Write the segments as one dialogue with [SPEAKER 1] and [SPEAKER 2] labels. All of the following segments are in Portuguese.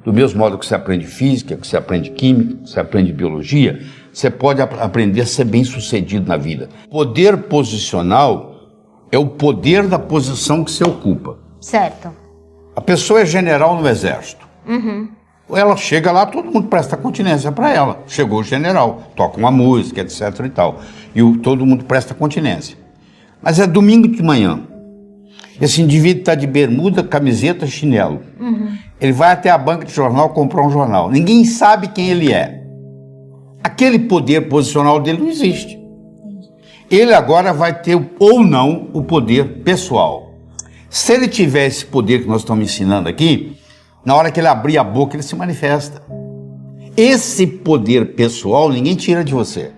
[SPEAKER 1] Do mesmo modo que você aprende física, que você aprende química, que você aprende biologia, você pode aprender a ser bem-sucedido na vida. Poder posicional é o poder da posição que você ocupa.
[SPEAKER 2] Certo.
[SPEAKER 1] A pessoa é general no exército. Ela chega lá, todo mundo presta continência para ela. Chegou o general, toca uma música, etc. e tal. E todo mundo presta continência. Mas é domingo de manhã. Esse indivíduo está de bermuda, camiseta, chinelo. Ele vai até a banca de jornal comprar um jornal. Ninguém sabe quem ele é. Aquele poder posicional dele não existe. Ele agora vai ter ou não o poder pessoal. Se ele tiver esse poder que nós estamos ensinando aqui, na hora que ele abrir a boca, ele se manifesta. Esse poder pessoal ninguém tira de você.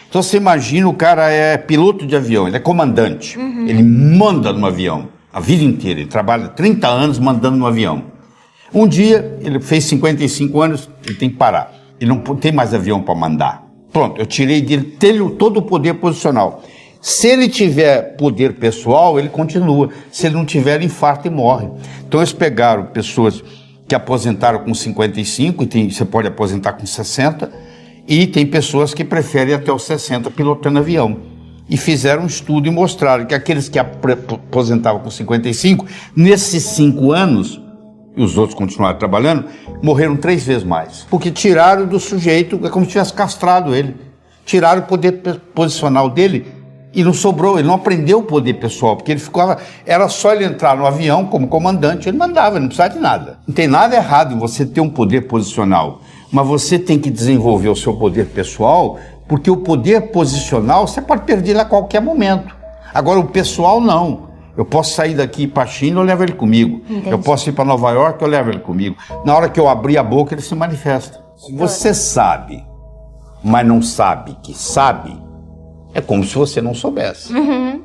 [SPEAKER 1] Então você imagina, o cara é piloto de avião, ele é comandante. Ele manda no avião a vida inteira. Ele trabalha 30 anos mandando no avião. Um dia, ele fez 55 anos, ele tem que parar. Ele não tem mais avião para mandar. Pronto, eu tirei dele todo o poder posicional. Se ele tiver poder pessoal, ele continua. Se ele não tiver, ele infarta e morre. Então eles pegaram pessoas que aposentaram com 55, e você pode aposentar com 60, e tem pessoas que preferem até os 60 pilotando avião. E fizeram um estudo e mostraram que aqueles que aposentavam com 55, nesses 5 anos, e os outros continuaram trabalhando, morreram 3 vezes mais. Porque tiraram do sujeito, é como se tivesse castrado ele. Tiraram o poder posicional dele e não sobrou, ele não aprendeu o poder pessoal, porque ele ficava, era só ele entrar no avião como comandante, ele mandava, ele não precisava de nada. Não tem nada errado em você ter um poder posicional, mas você tem que desenvolver o seu poder pessoal, porque o poder posicional você pode perder ele a qualquer momento. Agora o pessoal não. Eu posso sair daqui para a China, eu levo ele comigo.
[SPEAKER 2] Entendi.
[SPEAKER 1] Eu posso ir para Nova York, eu levo ele comigo. Na hora que eu abrir a boca, ele se manifesta. Se você sabe, mas não sabe que sabe, é como se você não soubesse.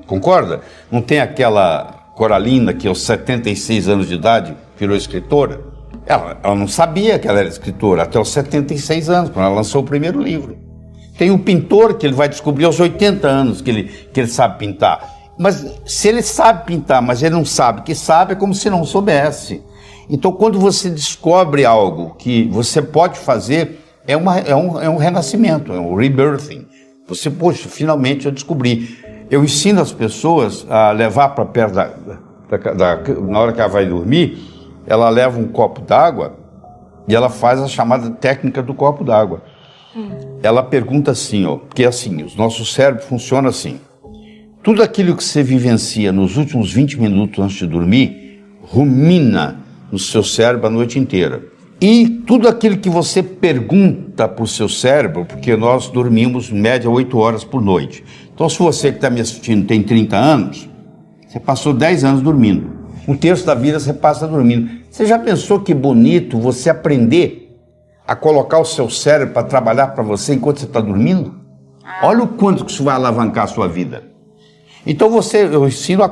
[SPEAKER 1] Concorda? Não tem aquela Coralina que aos 76 anos de idade virou escritora? Ela não sabia que ela era escritora até os 76 anos, quando ela lançou o primeiro livro. Tem um pintor que ele vai descobrir aos 80 anos que ele sabe pintar. Mas se ele sabe pintar, mas ele não sabe que sabe, é como se não soubesse. Então, quando você descobre algo que você pode fazer, é um renascimento, é um rebirthing. Você, poxa, finalmente eu descobri. Eu ensino as pessoas a levar para perto na hora que ela vai dormir, ela leva um copo d'água e ela faz a chamada técnica do copo d'água. Ela pergunta assim, ó, porque assim, o nosso cérebro funciona assim. Tudo aquilo que você vivencia nos últimos 20 minutos antes de dormir, rumina no seu cérebro a noite inteira. E tudo aquilo que você pergunta para o seu cérebro, porque nós dormimos em média 8 horas por noite. Então, se você que está me assistindo tem 30 anos, você passou 10 anos dormindo. Um terço da vida você passa dormindo. Você já pensou que bonito você aprender a colocar o seu cérebro para trabalhar para você enquanto você está dormindo? Olha o quanto que isso vai alavancar a sua vida. Então eu ensino a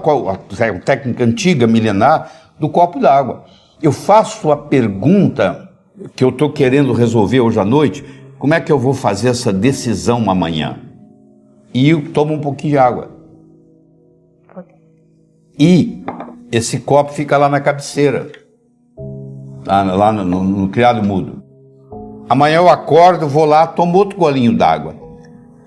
[SPEAKER 1] técnica antiga, milenar, do copo d'água. Eu faço a pergunta que eu estou querendo resolver hoje à noite, como é que eu vou fazer essa decisão amanhã? E eu tomo um pouquinho de água. E esse copo fica lá na cabeceira, lá no criado mudo. Amanhã eu acordo, vou lá, tomo outro golinho d'água.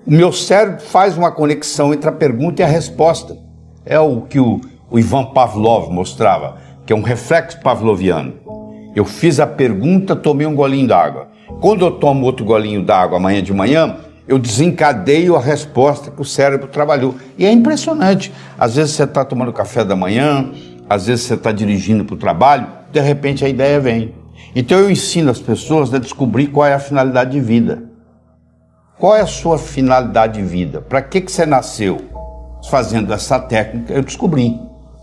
[SPEAKER 1] O meu cérebro faz uma conexão entre a pergunta e a resposta. É o que o Ivan Pavlov mostrava, que é um reflexo pavloviano. Eu fiz a pergunta, tomei um golinho d'água. Quando eu tomo outro golinho d'água amanhã de manhã, eu desencadeio a resposta que o cérebro trabalhou. E é impressionante. Às vezes você está tomando café da manhã, às vezes você está dirigindo para o trabalho, de repente a ideia vem. Então eu ensino as pessoas a descobrir qual é a finalidade de vida. Qual é a sua finalidade de vida? Para que você nasceu? Fazendo essa técnica, eu descobri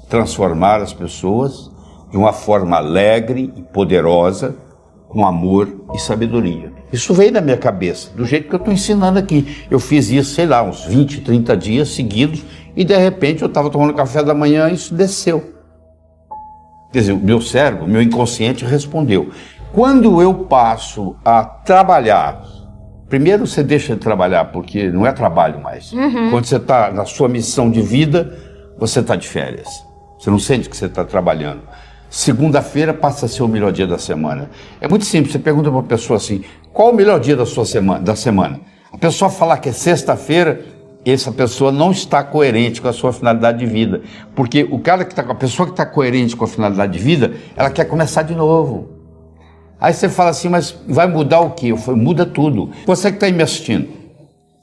[SPEAKER 1] transformar as pessoas de uma forma alegre e poderosa, com amor e sabedoria. Isso veio da minha cabeça, do jeito que eu estou ensinando aqui. Eu fiz isso, sei lá, uns 20, 30 dias seguidos, e de repente eu estava tomando café da manhã e isso desceu. Quer dizer, o meu cérebro, o meu inconsciente respondeu. Quando eu passo a trabalhar, primeiro você deixa de trabalhar, porque não é trabalho mais. Quando você está na sua missão de vida, você está de férias. Você não sente que você está trabalhando. Segunda-feira passa a ser o melhor dia da semana. É muito simples, você pergunta para uma pessoa assim, qual o melhor dia da semana? A pessoa falar que é sexta-feira, essa pessoa não está coerente com a sua finalidade de vida. Porque a pessoa que está coerente com a finalidade de vida, ela quer começar de novo. Aí você fala assim, mas vai mudar o quê? Eu falo, muda tudo. Você que está aí me assistindo,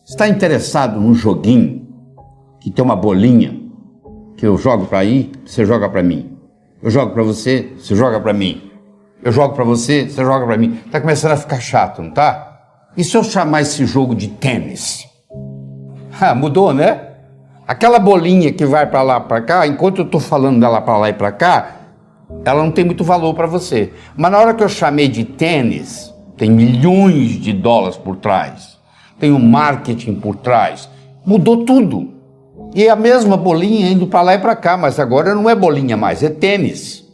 [SPEAKER 1] está interessado num joguinho que tem uma bolinha que eu jogo para aí, você joga para mim. Eu jogo para você, você joga para mim. Eu jogo para você, você joga para mim. Está começando a ficar chato, não tá? E se eu chamar esse jogo de tênis? Mudou, né? Aquela bolinha que vai para lá, para cá, enquanto eu estou falando dela para lá e para cá, ela não tem muito valor para você. Mas na hora que eu chamei de tênis, tem milhões de dólares por trás, tem um marketing por trás, mudou tudo. E é a mesma bolinha indo para lá e para cá, mas agora não é bolinha mais, é tênis.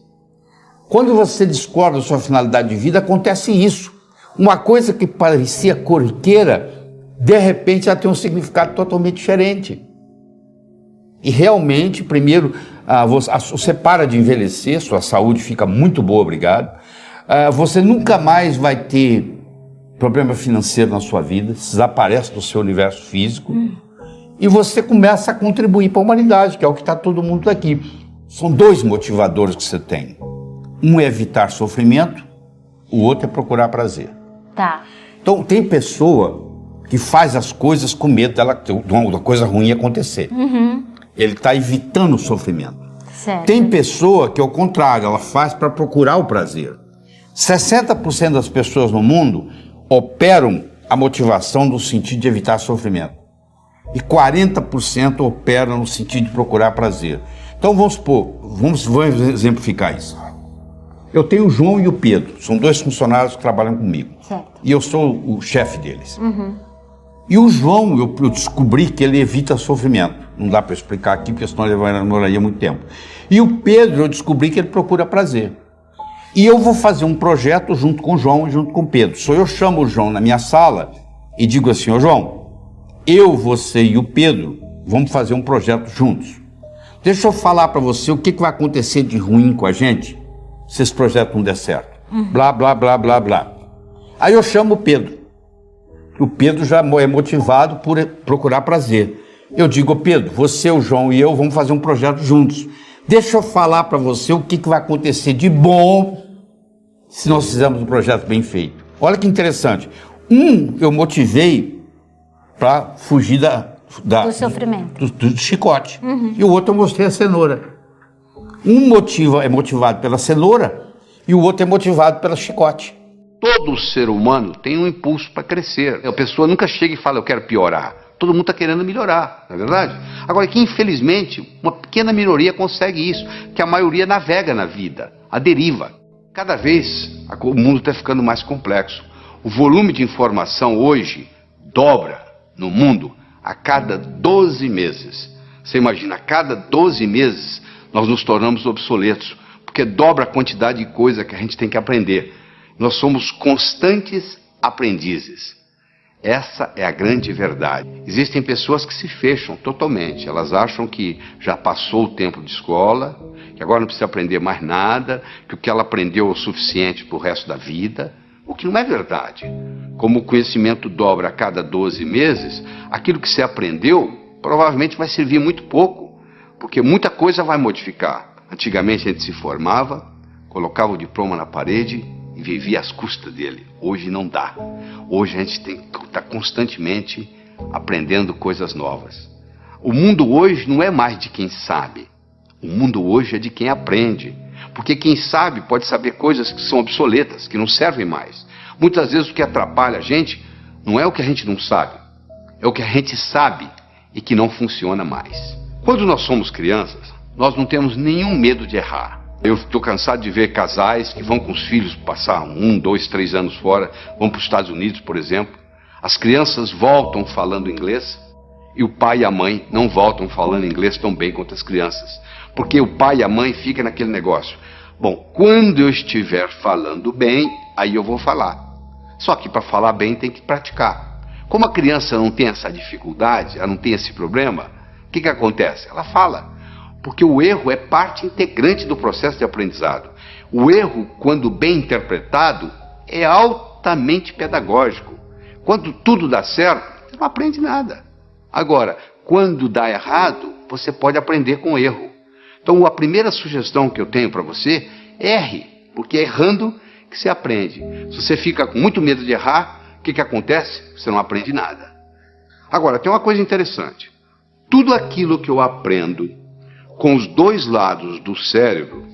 [SPEAKER 1] Quando você descobre a sua finalidade de vida, acontece isso. Uma coisa que parecia corriqueira, de repente ela tem um significado totalmente diferente. E realmente, primeiro, você para de envelhecer, sua saúde fica muito boa, obrigado. Você nunca mais vai ter problema financeiro na sua vida, desaparece do seu universo físico. E você começa a contribuir para a humanidade, que é o que está todo mundo aqui. São dois motivadores que você tem. Um é evitar sofrimento, o outro é procurar prazer.
[SPEAKER 2] Tá.
[SPEAKER 1] Então, tem pessoa que faz as coisas com medo da coisa ruim acontecer. Ele está evitando o sofrimento.
[SPEAKER 2] Certo.
[SPEAKER 1] Tem pessoa que, ao contrário, ela faz para procurar o prazer. 60% das pessoas no mundo operam a motivação no sentido de evitar sofrimento. E 40% operam no sentido de procurar prazer. Então vamos supor, vamos exemplificar isso. Eu tenho o João e o Pedro, são dois funcionários que trabalham comigo.
[SPEAKER 2] Certo.
[SPEAKER 1] E eu sou o chefe deles. E o João, eu descobri que ele evita sofrimento. Não dá para explicar aqui, porque senão ele demoraria muito tempo. E o Pedro, eu descobri que ele procura prazer. E eu vou fazer um projeto junto com o João e junto com o Pedro. Eu chamo o João na minha sala e digo assim, ô João, eu, você e o Pedro vamos fazer um projeto juntos. Deixa eu falar para você o que vai acontecer de ruim com a gente se esse projeto não der certo. Blá, blá, blá, blá, blá. Aí eu chamo o Pedro. O Pedro já é motivado por procurar prazer. Eu digo, Pedro, você, o João e eu vamos fazer um projeto juntos. Deixa eu falar para você o que vai acontecer de bom se nós fizermos um projeto bem feito. Olha que interessante. Eu motivei para fugir
[SPEAKER 2] do sofrimento.
[SPEAKER 1] Do chicote. E o outro eu mostrei a cenoura. É motivado pela cenoura e o outro é motivado pelo chicote.
[SPEAKER 3] Todo ser humano tem um impulso para crescer. A pessoa nunca chega e fala, eu quero piorar. Todo mundo está querendo melhorar, não é verdade? Agora, que infelizmente, uma pequena minoria consegue isso, que a maioria navega na vida, a deriva. Cada vez o mundo está ficando mais complexo. O volume de informação hoje dobra no mundo a cada 12 meses. Você imagina, a cada 12 meses nós nos tornamos obsoletos, porque dobra a quantidade de coisa que a gente tem que aprender. Nós somos constantes aprendizes. Essa é a grande verdade. Existem pessoas que se fecham totalmente. Elas acham que já passou o tempo de escola, que agora não precisa aprender mais nada, que o que ela aprendeu é o suficiente para o resto da vida. O que não é verdade. Como o conhecimento dobra a cada 12 meses, aquilo que você aprendeu provavelmente vai servir muito pouco, porque muita coisa vai modificar. Antigamente a gente se formava, colocava o diploma na parede e vivia às custas dele. Hoje não dá. Hoje a gente tem que estar constantemente aprendendo coisas novas. O mundo hoje não é mais de quem sabe. O mundo hoje é de quem aprende. Porque quem sabe pode saber coisas que são obsoletas, que não servem mais. Muitas vezes o que atrapalha a gente não é o que a gente não sabe, é o que a gente sabe e que não funciona mais. Quando nós somos crianças, nós não temos nenhum medo de errar. Eu estou cansado de ver casais que vão com os filhos passar 1, 2, 3 anos fora, vão para os Estados Unidos, por exemplo. As crianças voltam falando inglês e o pai e a mãe não voltam falando inglês tão bem quanto as crianças. Porque o pai e a mãe ficam naquele negócio. Bom, quando eu estiver falando bem, aí eu vou falar. Só que para falar bem tem que praticar. Como a criança não tem essa dificuldade, ela não tem esse problema, o que acontece? Ela fala. Porque o erro é parte integrante do processo de aprendizado. O erro, quando bem interpretado, é altamente pedagógico. Quando tudo dá certo, você não aprende nada. Agora, quando dá errado, você pode aprender com erro. Então, a primeira sugestão que eu tenho para você, erre, porque é errando que você aprende. Se você fica com muito medo de errar, o que acontece? Você não aprende nada. Agora, tem uma coisa interessante. Tudo aquilo que eu aprendo com os dois lados do cérebro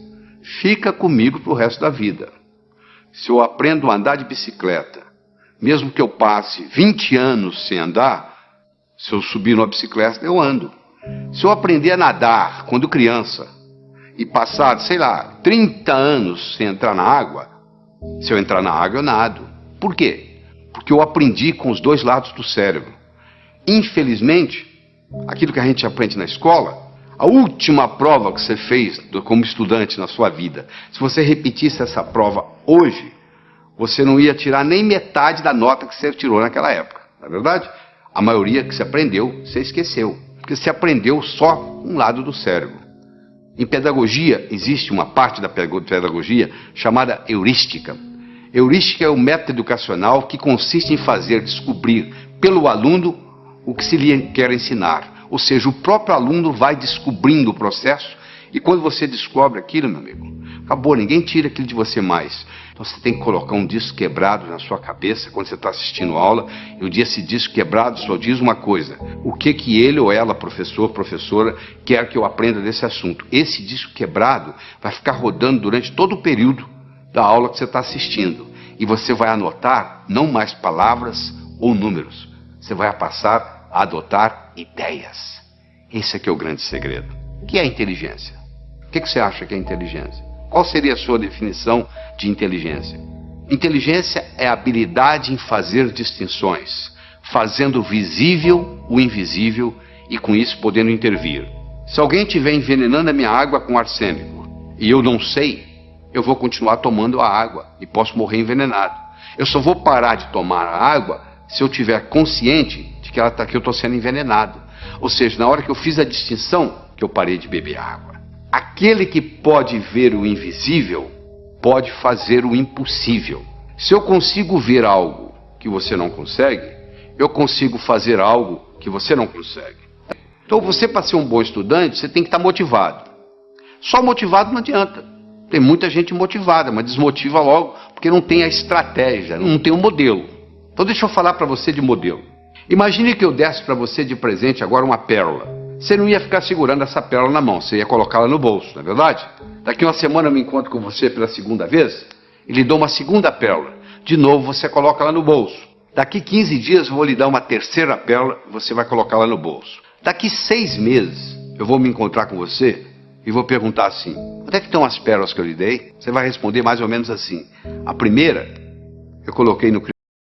[SPEAKER 3] fica comigo para o resto da vida. Se eu aprendo a andar de bicicleta, mesmo que eu passe 20 anos sem andar, se eu subir numa bicicleta, eu ando. Se eu aprender a nadar quando criança e passar, sei lá, 30 anos sem entrar na água, se eu entrar na água, eu nado. Por quê? Porque eu aprendi com os dois lados do cérebro. Infelizmente, aquilo que a gente aprende na escola, a última prova que você fez como estudante na sua vida, se você repetisse essa prova hoje, você não ia tirar nem metade da nota que você tirou naquela época. Não é verdade? A maioria que você aprendeu, você esqueceu. Porque você aprendeu só um lado do cérebro. Em pedagogia, existe uma parte da pedagogia chamada heurística. Heurística é o método educacional que consiste em fazer descobrir pelo aluno o que se lhe quer ensinar. Ou seja, o próprio aluno vai descobrindo o processo e quando você descobre aquilo, meu amigo, acabou, ninguém tira aquilo de você mais. Então você tem que colocar um disco quebrado na sua cabeça quando você está assistindo aula, e o dia esse disco quebrado só diz uma coisa: o que ele ou ela, professor, professora, quer que eu aprenda desse assunto. Esse disco quebrado vai ficar rodando durante todo o período da aula que você está assistindo, e você vai anotar não mais palavras ou números, você vai passar a adotar ideias. Esse aqui é o grande segredo. O que é inteligência? O que você acha que é inteligência? Qual seria a sua definição de inteligência? Inteligência é a habilidade em fazer distinções, fazendo visível o invisível e com isso podendo intervir. Se alguém estiver envenenando a minha água com arsênico e eu não sei, eu vou continuar tomando a água e posso morrer envenenado. Eu só vou parar de tomar a água se eu estiver consciente de que eu estou sendo envenenado. Ou seja, na hora que eu fiz a distinção, que eu parei de beber água. Aquele que pode ver o invisível, pode fazer o impossível. Se eu consigo ver algo que você não consegue, eu consigo fazer algo que você não consegue. Então você, para ser um bom estudante, você tem que estar motivado. Só motivado não adianta. Tem muita gente motivada, mas desmotiva logo, porque não tem a estratégia, não tem o modelo. Então deixa eu falar para você de modelo. Imagine que eu desse para você de presente agora uma pérola. Você não ia ficar segurando essa pérola na mão, você ia colocá-la no bolso, não é verdade? Daqui uma semana eu me encontro com você pela segunda vez e lhe dou uma segunda pérola. De novo você coloca ela no bolso. Daqui 15 dias eu vou lhe dar uma terceira pérola e você vai colocá-la no bolso. Daqui 6 meses eu vou me encontrar com você e vou perguntar assim: onde é que estão as pérolas que eu lhe dei? Você vai responder mais ou menos assim: a primeira eu coloquei no